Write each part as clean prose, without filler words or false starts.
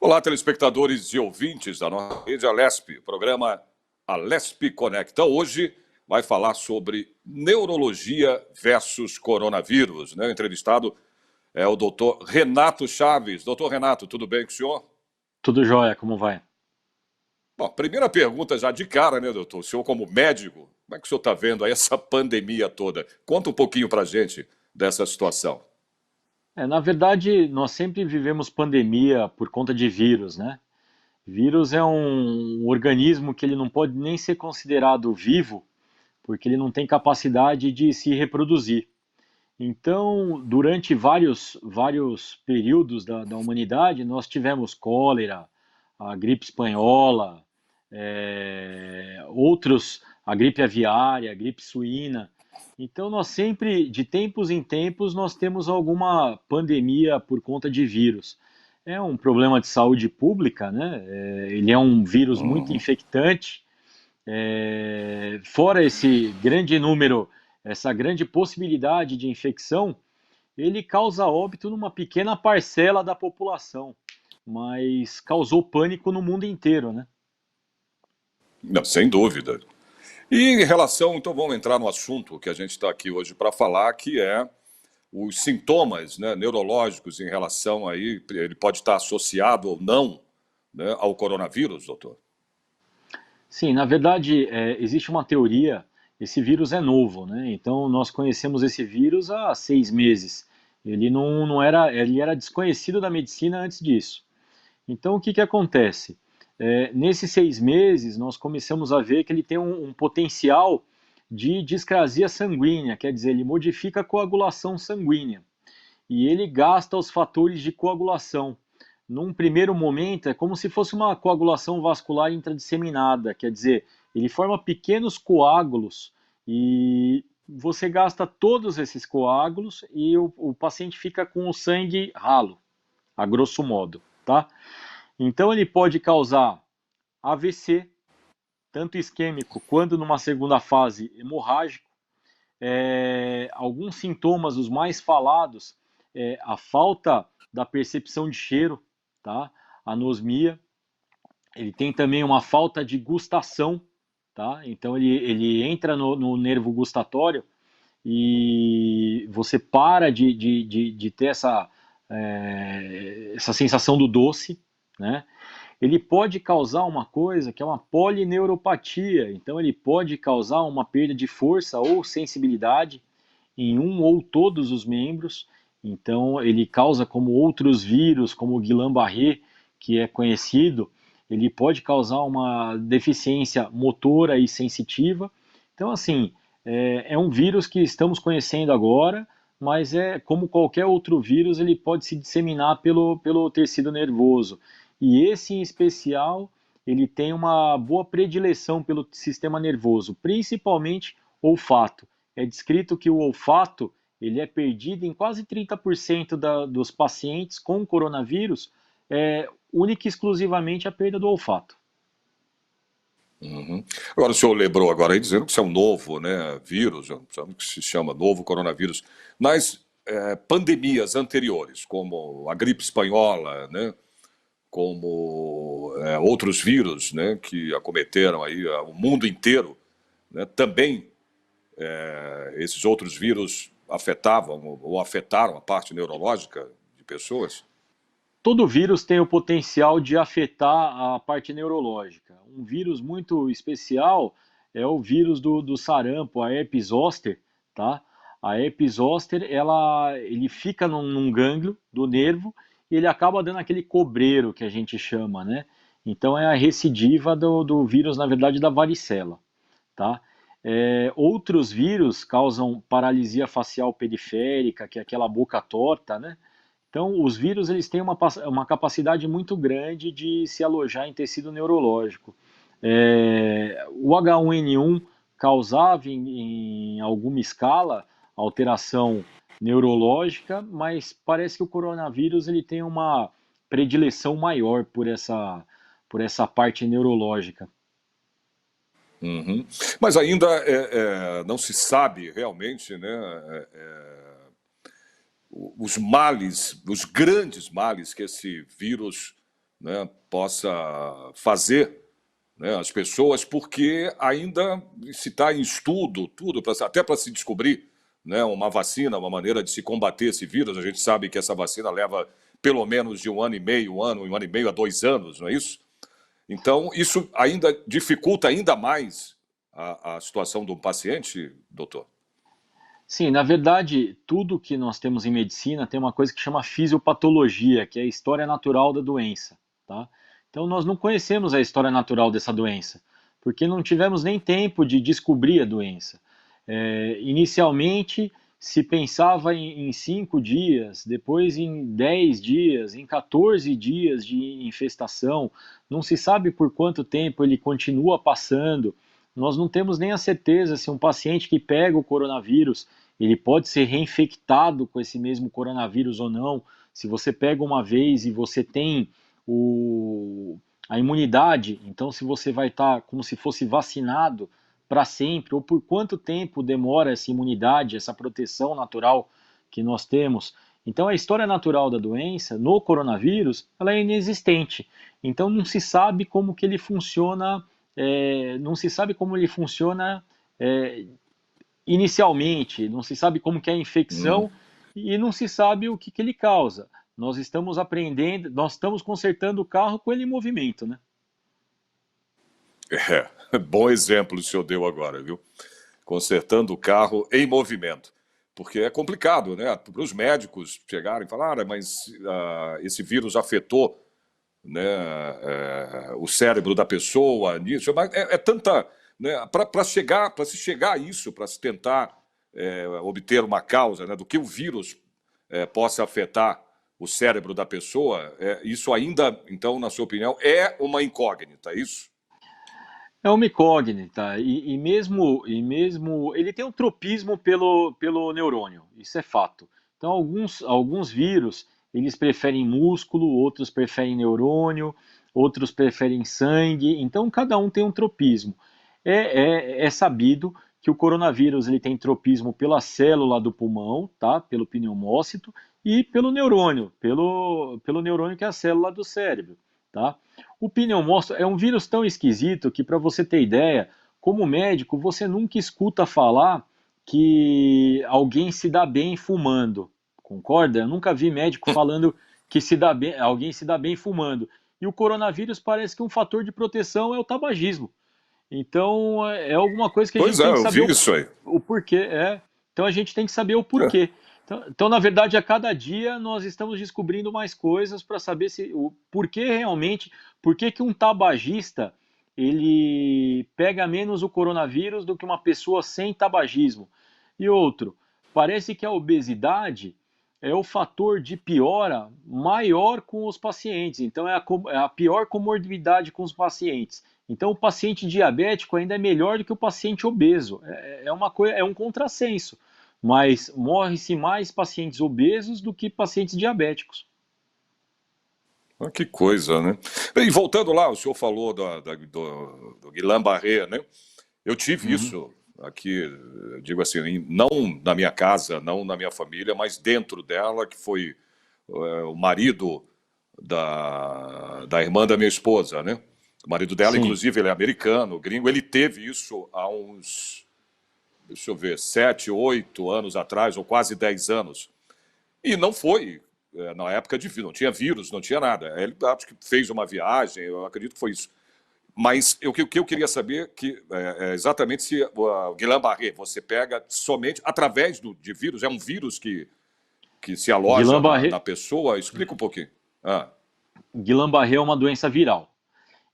Olá, telespectadores e ouvintes da nossa rede Alesp, programa Alesp Conecta. Hoje vai falar sobre neurologia versus coronavírus, né? O entrevistado é o doutor Renato Chaves. Doutor Renato, tudo bem com o senhor? Tudo jóia, como vai? Bom, primeira pergunta já de cara, né, doutor? O senhor como médico, como é que o senhor está vendo aí essa pandemia toda? Conta um pouquinho pra gente dessa situação. Na verdade, nós sempre vivemos pandemia por conta de vírus, né? Vírus é um organismo que ele não pode nem ser considerado vivo, porque ele não tem capacidade de se reproduzir. Então, durante vários períodos da humanidade, nós tivemos cólera, a gripe espanhola, a gripe aviária, a gripe suína. Então, nós sempre, de tempos em tempos, nós temos alguma pandemia por conta de vírus. É um problema de saúde pública, né? Ele é um vírus muito Uhum. infectante. Fora esse grande número, essa grande possibilidade de infecção, ele causa óbito numa pequena parcela da população, mas causou pânico no mundo inteiro, né? Não, sem dúvida. E em relação, então vamos entrar no assunto que a gente está aqui hoje para falar, que é os sintomas, né, neurológicos em relação aí, ele pode estar associado ou não, né, ao coronavírus, doutor? Sim, na verdade, existe uma teoria, esse vírus é novo, né? Então, nós conhecemos esse vírus há 6 meses. Ele não era, ele era desconhecido da medicina antes disso. Então, o que que acontece? Nesses 6 meses, nós começamos a ver que ele tem um potencial de discrasia sanguínea, quer dizer, ele modifica a coagulação sanguínea e ele gasta os fatores de coagulação. Num primeiro momento, é como se fosse uma coagulação vascular intradisseminada, quer dizer, ele forma pequenos coágulos e você gasta todos esses coágulos e o paciente fica com o sangue ralo, a grosso modo, tá? Então ele pode causar AVC, tanto isquêmico quanto numa segunda fase hemorrágico. Alguns sintomas, os mais falados, a falta da percepção de cheiro, tá? Anosmia. Ele tem também uma falta de gustação, tá? Então ele entra no nervo gustatório e você para de ter essa sensação do doce, né? Ele pode causar uma coisa que é uma polineuropatia, então ele pode causar uma perda de força ou sensibilidade em um ou todos os membros, então ele causa como outros vírus, como o Guillain-Barré, que é conhecido, ele pode causar uma deficiência motora e sensitiva. Então, assim, é um vírus que estamos conhecendo agora, mas como qualquer outro vírus, ele pode se disseminar pelo tecido nervoso. E esse em especial, ele tem uma boa predileção pelo sistema nervoso, principalmente olfato. É descrito que o olfato ele é perdido em quase 30% dos pacientes com coronavírus, única e exclusivamente a perda do olfato. Uhum. Agora, o senhor lembrou agora aí dizendo que isso é um novo, né, vírus, que se chama novo coronavírus. Nas pandemias anteriores, como a gripe espanhola, né, como outros vírus, né, que acometeram aí o mundo inteiro, né, também esses outros vírus afetavam ou afetaram a parte neurológica de pessoas? Todo vírus tem o potencial de afetar a parte neurológica. Um vírus muito especial é o vírus do sarampo, a herpes zoster, tá? A herpes zoster, ele fica num gânglio do nervo e ele acaba dando aquele cobreiro que a gente chama, né? Então é a recidiva do vírus, na verdade, da varicela, tá? Outros vírus causam paralisia facial periférica, que é aquela boca torta, né? Então, os vírus eles têm uma capacidade muito grande de se alojar em tecido neurológico. O H1N1 causava, em alguma escala, alteração neurológica, mas parece que o coronavírus ele tem uma predileção maior por essa parte neurológica. Uhum. Mas ainda não se sabe realmente, né, os males, os grandes males que esse vírus né, possa fazer, né, as pessoas, porque ainda se está em estudo, tudo, até para se descobrir, né, uma vacina, uma maneira de se combater esse vírus. A gente sabe que essa vacina leva pelo menos de 1 ano e meio, um ano e meio a 2 anos, não é isso? Então, isso ainda dificulta ainda mais a situação do paciente, doutor? Sim, na verdade, tudo que nós temos em medicina tem uma coisa que chama fisiopatologia, que é a história natural da doença, tá? Então nós não conhecemos a história natural dessa doença, porque não tivemos nem tempo de descobrir a doença. Inicialmente se pensava em 5 dias, depois em 10 dias, em 14 dias de infestação, não se sabe por quanto tempo ele continua passando. Nós não temos nem a certeza se um paciente que pega o coronavírus ele pode ser reinfectado com esse mesmo coronavírus ou não. Se você pega uma vez e você tem a imunidade, então se você vai estar como se fosse vacinado para sempre, ou por quanto tempo demora essa imunidade, essa proteção natural que nós temos. Então a história natural da doença no coronavírus ela é inexistente. Então não se sabe como que ele funciona, não se sabe como ele funciona inicialmente, não se sabe como que é a Hum. infecção e não se sabe o que, que ele causa. Nós estamos aprendendo, nós estamos consertando o carro com ele em movimento, né? Bom exemplo o senhor deu agora, viu? Consertando o carro em movimento. Porque é complicado, né? Para os médicos chegarem e falar, mas esse vírus afetou, né, o cérebro da pessoa nisso, mas é tanta, né, para se chegar a isso, para se tentar obter uma causa, né, do que o vírus possa afetar o cérebro da pessoa, isso ainda, então, na sua opinião, é uma incógnita, é isso? É uma incógnita e mesmo ele tem um tropismo pelo neurônio, isso é fato. Então alguns vírus eles preferem músculo, outros preferem neurônio, outros preferem sangue. Então cada um tem um tropismo. É sabido que o coronavírus ele tem tropismo pela célula do pulmão, tá? Pelo pneumócito e pelo neurônio, pelo neurônio que é a célula do cérebro, tá? O pneumócito é um vírus tão esquisito que, para você ter ideia, como médico, você nunca escuta falar que alguém se dá bem fumando. Concorda? Eu nunca vi médico falando que alguém se dá bem fumando. E o coronavírus parece que um fator de proteção é o tabagismo. Então é alguma coisa que a Pois gente é, tem que eu saber vi isso aí. o porquê. Então a gente tem que saber o É. porquê. Então, na verdade, a cada dia nós estamos descobrindo mais coisas para saber se o porquê realmente, por que um tabagista ele pega menos o coronavírus do que uma pessoa sem tabagismo. E outro, parece que a obesidade é o fator de piora maior com os pacientes. Então é a pior comorbidade com os pacientes. Então o paciente diabético ainda é melhor do que o paciente obeso. É um contrassenso. Mas morre-se mais pacientes obesos do que pacientes diabéticos. Ah, que coisa, né? E voltando lá, o senhor falou do Guillain-Barré, né? Eu tive Uhum. isso aqui, eu digo assim, não na minha casa, não na minha família, mas dentro dela, que foi o marido da irmã da minha esposa, né? O marido dela, Sim. inclusive, ele é americano, gringo, ele teve isso há uns, deixa eu ver, 7, 8 anos atrás, ou quase 10 anos. E não foi na época de vírus, não tinha vírus, não tinha nada. Ele acho que fez uma viagem, eu acredito que foi isso. Mas o que eu queria saber que é exatamente se o Guillain-Barré você pega somente através de vírus, é um vírus que se aloja na Guillain-Barré pessoa? Explica um pouquinho. Ah, Guillain-Barré é uma doença viral.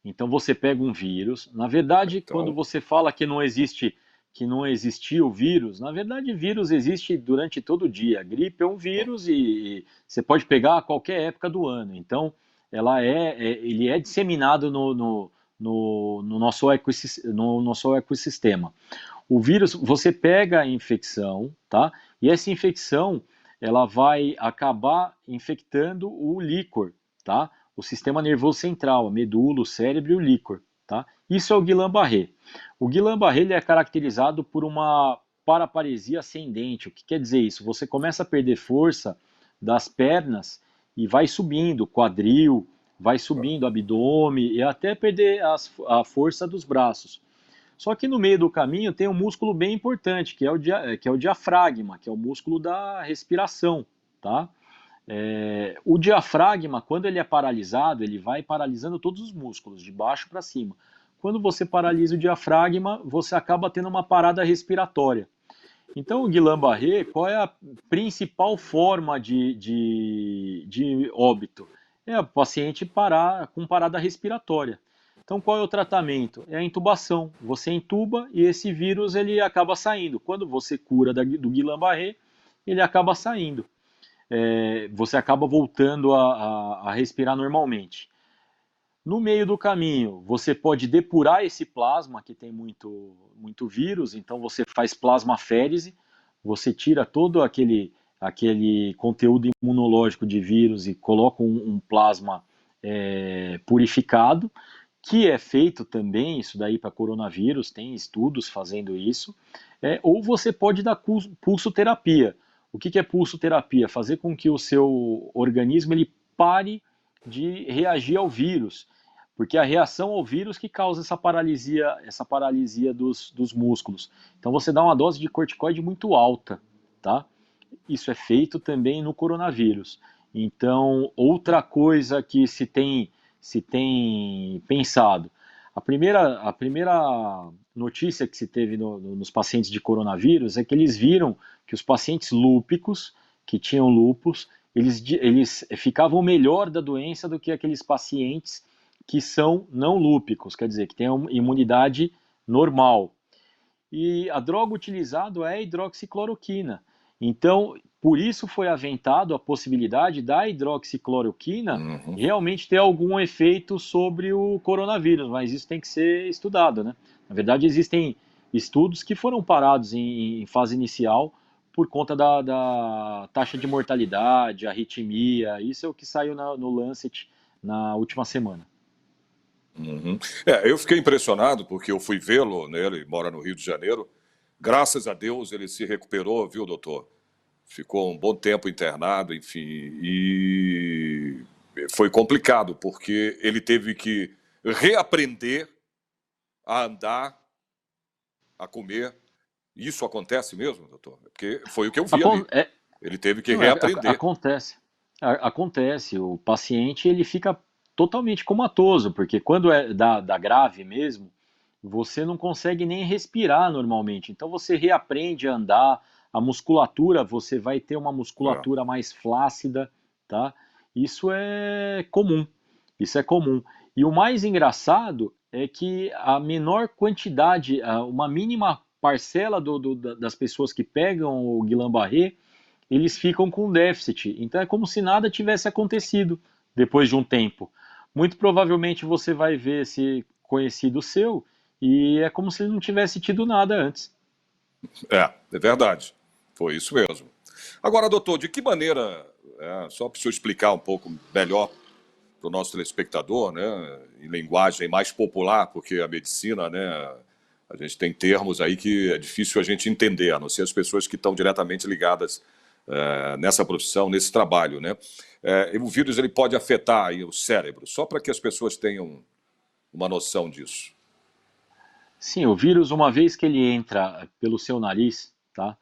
Então você pega um vírus. Na verdade, quando então, você fala que não existiu o vírus, na verdade, vírus existe durante todo o dia. A gripe é um vírus e você pode pegar a qualquer época do ano. Então, ele é disseminado no nosso ecossistema. O vírus, você pega a infecção, tá? E essa infecção, ela vai acabar infectando o líquor, tá? O sistema nervoso central, a medula, o cérebro e o líquor, tá? Isso é o Guillain-Barré. O Guillain-Barré ele é caracterizado por uma paraparesia ascendente. O que quer dizer isso? Você começa a perder força das pernas e vai subindo, quadril, vai subindo o abdômen e até perder a força dos braços. Só que no meio do caminho tem um músculo bem importante, que é o diafragma, que é o músculo da respiração, tá? O diafragma, quando ele é paralisado, ele vai paralisando todos os músculos, de baixo para cima. Quando você paralisa o diafragma, você acaba tendo uma parada respiratória. Então, o Guillain-Barré, qual é a principal forma de óbito? É o paciente parar com parada respiratória. Então, qual é o tratamento? É a intubação. Você intuba e esse vírus ele acaba saindo. Quando você cura do Guillain-Barré, ele acaba saindo. Você acaba voltando a respirar normalmente. No meio do caminho, você pode depurar esse plasma, que tem muito vírus, então você faz plasmaférese, você tira todo aquele conteúdo imunológico de vírus e coloca um plasma purificado, que é feito também, isso daí para coronavírus, tem estudos fazendo isso, ou você pode dar pulsoterapia. O que é pulsoterapia? Fazer com que o seu organismo ele pare de reagir ao vírus, porque é a reação ao vírus que causa essa paralisia dos músculos. Então você dá uma dose de corticoide muito alta, tá? Isso é feito também no coronavírus. Então, outra coisa que se tem pensado, a primeira notícia que se teve nos pacientes de coronavírus é que eles viram que os pacientes lúpicos, que tinham lúpus, eles ficavam melhor da doença do que aqueles pacientes que são não lúpicos, quer dizer, que têm uma imunidade normal. E a droga utilizada é a hidroxicloroquina. Então, por isso foi aventado a possibilidade da hidroxicloroquina realmente ter algum efeito sobre o coronavírus, mas isso tem que ser estudado, né? Na verdade, existem estudos que foram parados em fase inicial por conta da taxa de mortalidade, arritmia, isso é o que saiu no Lancet na última semana. Eu fiquei impressionado porque eu fui vê-lo, né? Ele mora no Rio de Janeiro. Graças a Deus ele se recuperou, viu, doutor? Ficou um bom tempo internado, enfim, e foi complicado porque ele teve que reaprender a andar, a comer. Isso acontece mesmo, doutor? Porque foi o que eu vi ali. Ele teve que Não, reaprender. acontece. Acontece. O paciente ele fica totalmente comatoso, porque quando é da grave mesmo, você não consegue nem respirar normalmente. Então você reaprende a andar, a musculatura, você vai ter uma musculatura mais flácida, tá? Isso é comum. Isso é comum. E o mais engraçado é que a menor quantidade, uma mínima parcela das pessoas que pegam o Guillain-Barré, eles ficam com déficit. Então é como se nada tivesse acontecido depois de um tempo. Muito provavelmente você vai ver esse conhecido seu e é como se ele não tivesse tido nada antes. É verdade. Foi isso mesmo. Agora, doutor, de que maneira, só para o senhor explicar um pouco melhor para o nosso telespectador, né, em linguagem mais popular, porque a medicina, né, a gente tem termos aí que é difícil a gente entender, a não ser as pessoas que estão diretamente ligadas nessa profissão, nesse trabalho, né? O vírus ele pode afetar aí o cérebro, só para que as pessoas tenham uma noção disso. Sim, o vírus, uma vez que ele entra pelo seu nariz, tá?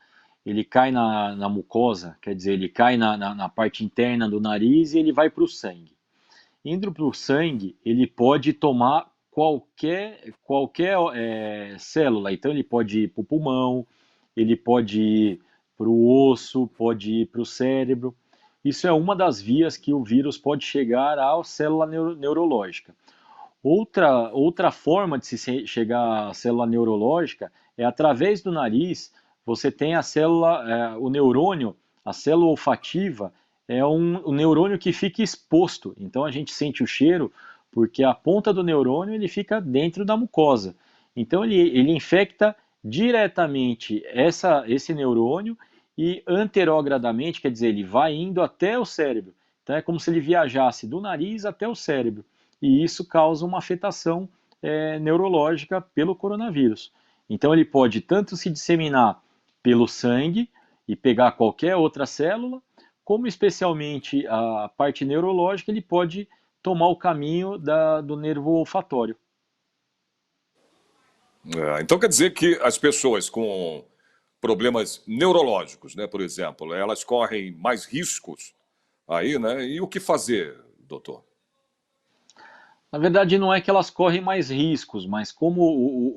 Ele cai na mucosa, quer dizer, ele cai na parte interna do nariz e ele vai para o sangue. Indo para o sangue, ele pode tomar qualquer célula. Então, ele pode ir para o pulmão, ele pode ir para o osso, pode ir para o cérebro. Isso é uma das vias que o vírus pode chegar à célula neurológica. Outra forma de se chegar à célula neurológica é através do nariz. Você tem a célula, o neurônio, a célula olfativa, é um neurônio que fica exposto. Então a gente sente o cheiro porque a ponta do neurônio ele fica dentro da mucosa. Então ele infecta diretamente esse neurônio e anterogradamente, quer dizer, ele vai indo até o cérebro. Então é como se ele viajasse do nariz até o cérebro. E isso causa uma afetação neurológica pelo coronavírus. Então ele pode tanto se disseminar pelo sangue e pegar qualquer outra célula, como especialmente a parte neurológica, ele pode tomar o caminho do nervo olfatório. Então quer dizer que as pessoas com problemas neurológicos, né, por exemplo, elas correm mais riscos aí, né? E o que fazer, doutor? Na verdade, não é que elas correm mais riscos, mas como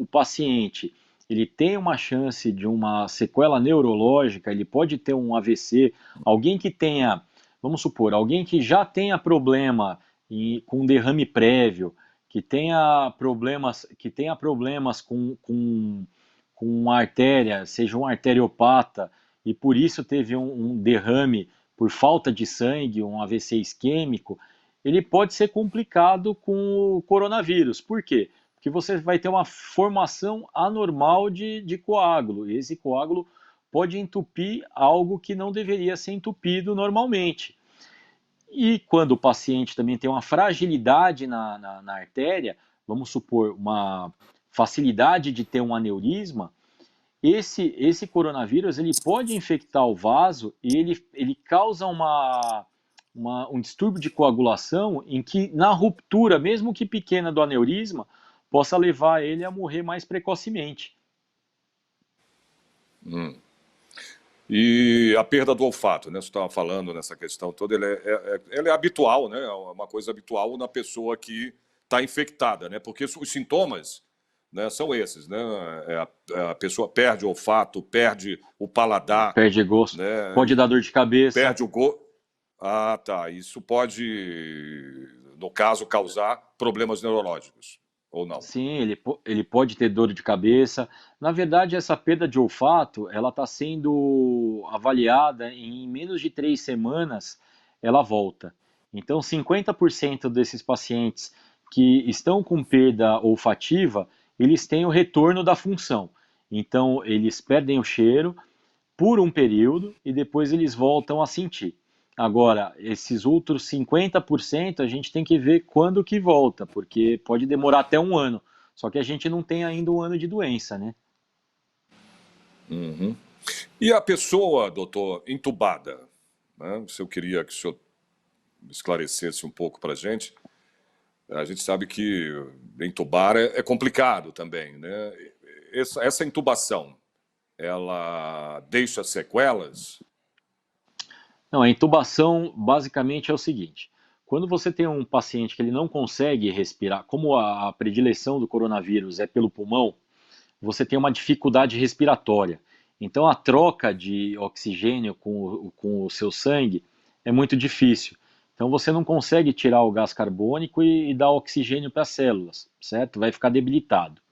o paciente ele tem uma chance de uma sequela neurológica, ele pode ter um AVC, alguém que tenha, vamos supor, alguém que já tenha problema com derrame prévio, que tenha problemas com uma artéria, seja um arteriopata, e por isso teve um derrame por falta de sangue, um AVC isquêmico, ele pode ser complicado com o coronavírus. Por quê? Porque você vai ter uma formação anormal de coágulo, e esse coágulo pode entupir algo que não deveria ser entupido normalmente. E quando o paciente também tem uma fragilidade na artéria, vamos supor, uma facilidade de ter um aneurisma, esse coronavírus ele pode infectar o vaso e ele causa um distúrbio de coagulação em que, na ruptura, mesmo que pequena do aneurisma, possa levar ele a morrer mais precocemente. E a perda do olfato, né? Você estava falando nessa questão toda, ela é habitual, né? É uma coisa habitual na pessoa que está infectada, né? Porque os sintomas, né, são esses, né? A pessoa perde o olfato, perde o paladar, Perde gosto, né? pode dar dor de cabeça. Perde o gosto. Ah, tá. Isso pode, no caso, causar problemas neurológicos, ou não? Sim, ele pode ter dor de cabeça. Na verdade, essa perda de olfato, ela está sendo avaliada em menos de 3 semanas, ela volta. Então, 50% desses pacientes que estão com perda olfativa, eles têm o retorno da função. Então, eles perdem o cheiro por um período e depois eles voltam a sentir. Agora, esses outros 50% a gente tem que ver quando que volta, porque pode demorar até um ano. Só que a gente não tem ainda um ano de doença, né? E a pessoa, doutor, entubada, né? Se eu queria que o senhor esclarecesse um pouco para a gente sabe que entubar é complicado também, né? Essa intubação, ela deixa sequelas? Não, a intubação basicamente é o seguinte: quando você tem um paciente que ele não consegue respirar, como a predileção do coronavírus é pelo pulmão, você tem uma dificuldade respiratória. Então, a troca de oxigênio com o seu sangue é muito difícil. Então, você não consegue tirar o gás carbônico e dar oxigênio para as células, certo? Vai ficar debilitado.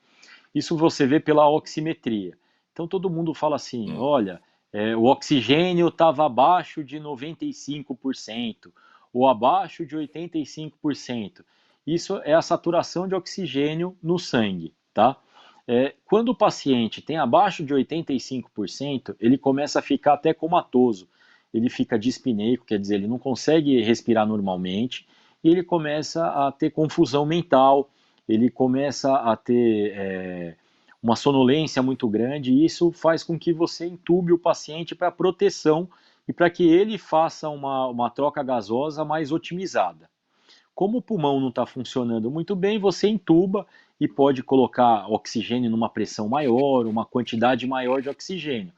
Isso você vê pela oximetria. Então, todo mundo fala assim: olha, o oxigênio estava abaixo de 95% ou abaixo de 85%. Isso é a saturação de oxigênio no sangue, tá? Quando o paciente tem abaixo de 85%, ele começa a ficar até comatoso. Ele fica dispneico, quer dizer, ele não consegue respirar normalmente e ele começa a ter confusão mental, ele começa a ter uma sonolência muito grande e isso faz com que você entube o paciente para proteção e para que ele faça uma troca gasosa mais otimizada. Como o pulmão não está funcionando muito bem, você entuba e pode colocar oxigênio numa pressão maior, uma quantidade maior de oxigênio.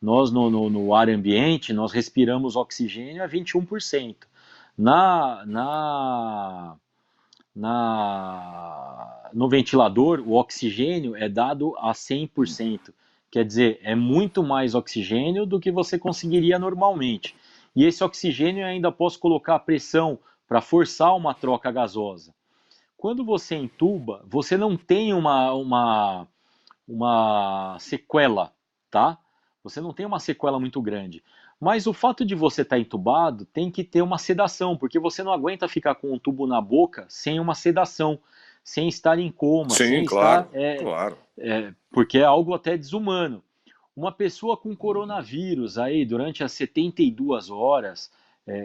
Nós, no ar ambiente, nós respiramos oxigênio a 21%. No ventilador, o oxigênio é dado a 100%. Quer dizer, é muito mais oxigênio do que você conseguiria normalmente. E esse oxigênio eu ainda posso colocar a pressão para forçar uma troca gasosa. Quando você entuba, você não tem uma sequela, tá? Você não tem uma sequela muito grande. Mas o fato de você estar entubado tem que ter uma sedação, porque você não aguenta ficar com um tubo na boca sem uma sedação, sem estar em coma, Sim, sem estar. claro, claro. Porque é algo até desumano. Uma pessoa com coronavírus aí durante as 72 horas,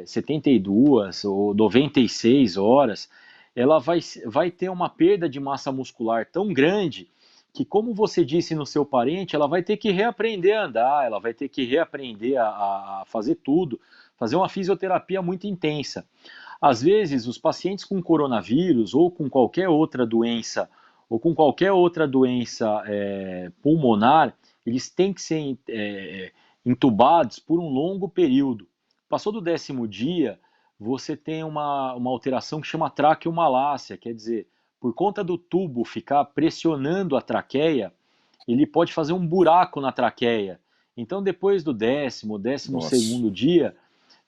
72 ou 96 horas, ela vai ter uma perda de massa muscular tão grande que, como você disse no seu parente, ela vai ter que reaprender a andar, ela vai ter que reaprender a fazer tudo, fazer uma fisioterapia muito intensa. Às vezes, os pacientes com coronavírus ou com qualquer outra doença, pulmonar, eles têm que ser entubados por um longo período. Passou do 10º dia, você tem uma alteração que chama traqueomalácia, quer dizer, por conta do tubo ficar pressionando a traqueia, ele pode fazer um buraco na traqueia. Então, depois do 10º, 12º Nossa. dia,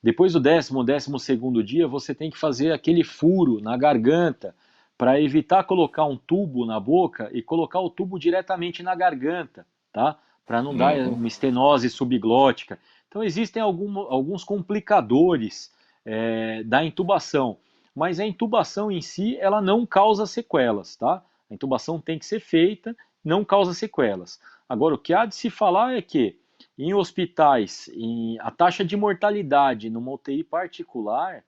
depois do 10º, 12º dia, você tem que fazer aquele furo na garganta para evitar colocar um tubo na boca e colocar o tubo diretamente na garganta, tá? Para não dar Uhum. uma estenose subglótica. Então, existem alguns complicadores da intubação, mas a intubação em si, ela não causa sequelas, tá? A intubação tem que ser feita, não causa sequelas. Agora, o que há de se falar é que em hospitais, a taxa de mortalidade numa UTI particular,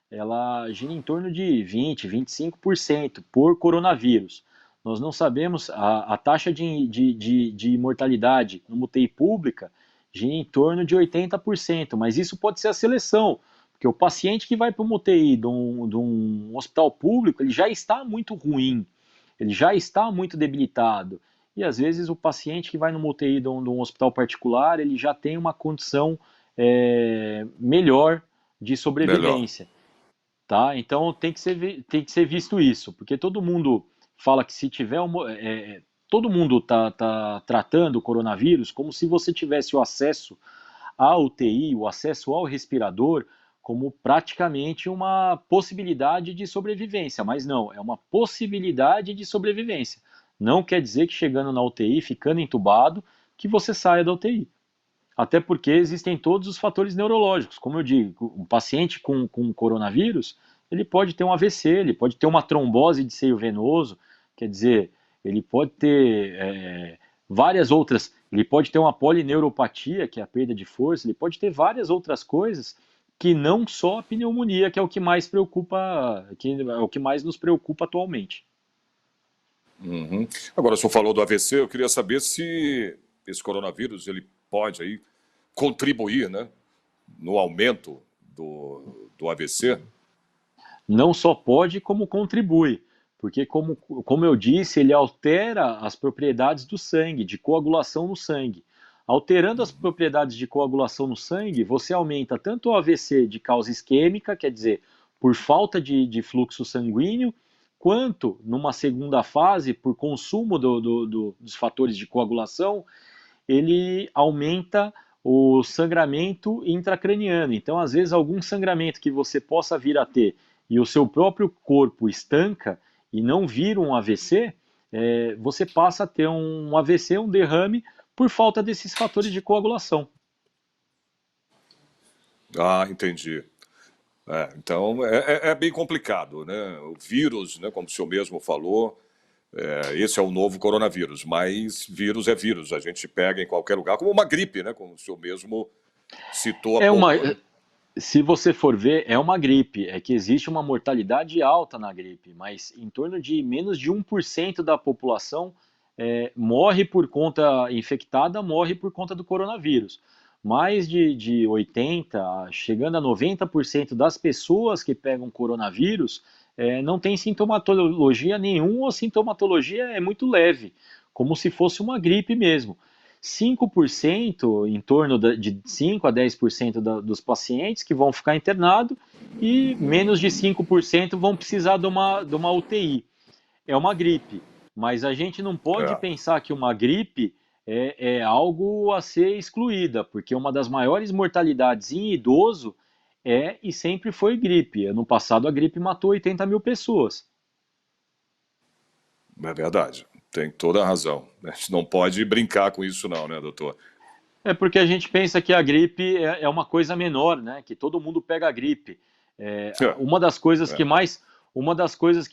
ela gira em torno de 20, 25% por coronavírus. Nós não sabemos, a taxa de mortalidade numa UTI pública gira em torno de 80%, mas isso pode ser a seleção, porque o paciente que vai para uma UTI de um hospital público, ele já está muito ruim, ele já está muito debilitado. E às vezes o paciente que vai numa UTI de um hospital particular, ele já tem uma condição melhor de Melhor. sobrevivência, tá? Então tem que ser visto isso, porque todo mundo fala que se tiver todo mundo tá tratando o coronavírus como se você tivesse o acesso à UTI, o acesso ao respirador, como praticamente uma possibilidade de sobrevivência, mas não, é uma possibilidade de sobrevivência. Não quer dizer que chegando na UTI, ficando entubado, que você saia da UTI. Até porque existem todos os fatores neurológicos. Como eu digo, um paciente com coronavírus, ele pode ter um AVC, ele pode ter uma trombose de seio venoso, quer dizer, ele pode ter várias outras, ele pode ter uma polineuropatia, que é a perda de força, ele pode ter várias outras coisas que não só a pneumonia, que é o que mais preocupa, que é o que mais nos preocupa atualmente. Uhum. Agora, o senhor falou do AVC, eu queria saber se esse coronavírus ele pode aí contribuir, né, no aumento do AVC. Não só pode, como contribui, porque, como eu disse, ele altera as propriedades do sangue, de coagulação no sangue. Alterando as propriedades de coagulação no sangue, você aumenta tanto o AVC de causa isquêmica, quer dizer, por falta de fluxo sanguíneo, quanto, numa segunda fase, por consumo dos fatores de coagulação, ele aumenta o sangramento intracraniano. Então, às vezes, algum sangramento que você possa vir a ter e o seu próprio corpo estanca e não vira um AVC, você passa a ter um AVC, um derrame, por falta desses fatores de coagulação. Ah, entendi. Então, é bem complicado, né? O vírus, né, como o senhor mesmo falou, esse é o novo coronavírus, mas vírus é vírus, a gente pega em qualquer lugar, como uma gripe, né, como o senhor mesmo citou há É uma, pouco, né? Se você for ver, é uma gripe, é que existe uma mortalidade alta na gripe, mas em torno de menos de 1% da população morre por conta infectada, morre por conta do coronavírus. Mais de 80, chegando a 90% das pessoas que pegam coronavírus não tem sintomatologia nenhuma ou sintomatologia é muito leve, como se fosse uma gripe mesmo. 5%, em torno de 5 a 10% dos pacientes que vão ficar internados e menos de 5% vão precisar de uma UTI. É uma gripe, mas a gente não pode É, pensar que uma gripe é algo a ser excluída, porque uma das maiores mortalidades em idoso e sempre foi gripe. Ano passado a gripe matou 80 mil pessoas. é verdade, tem toda a razão. A gente não pode brincar com isso não, né, doutor? É porque a gente pensa que a gripe é uma coisa menor, né? Que todo mundo pega a gripe. É, é. Uma das coisas que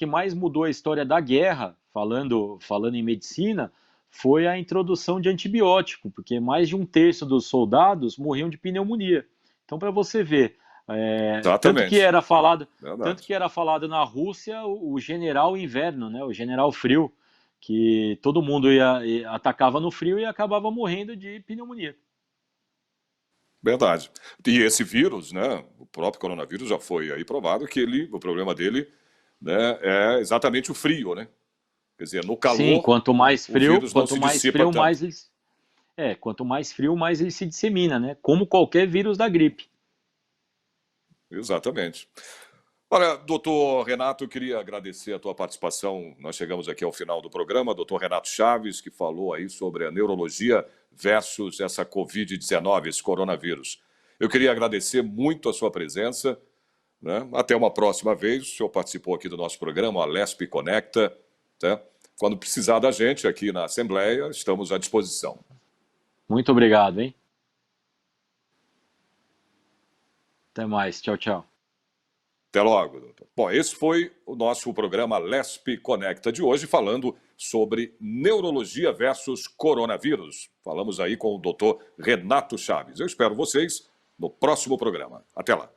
mais mudou a história da guerra, falando em medicina, foi a introdução de antibiótico, porque mais de um terço dos soldados morriam de pneumonia. Então, para você ver, tanto que Exatamente, era falado, tanto verdade. que era falado na Rússia o general inverno, né? O general frio, que todo mundo atacava no frio e acabava morrendo de pneumonia. Verdade. E esse vírus, né, o próprio coronavírus já foi aí provado que o problema dele, né, é exatamente o frio, né? Quer dizer, no Sim, calor, o vírus não se dissipa tanto. quanto mais frio, mais ele se dissemina, né? Como qualquer vírus da gripe. Exatamente. Olha, doutor Renato, eu queria agradecer a tua participação. Nós chegamos aqui ao final do programa. Doutor Renato Chaves, que falou aí sobre a neurologia versus essa Covid-19, esse coronavírus. Eu queria agradecer muito a sua presença, né? Até uma próxima vez. O senhor participou aqui do nosso programa, a Lesp Conecta. Tá? Quando precisar da gente aqui na Assembleia, estamos à disposição. Muito obrigado, hein? Até mais. Tchau, tchau. Até logo, doutor. Bom, esse foi o nosso programa Lesp Conecta de hoje, falando sobre neurologia versus coronavírus. Falamos aí com o doutor Renato Chaves. Eu espero vocês no próximo programa. Até lá.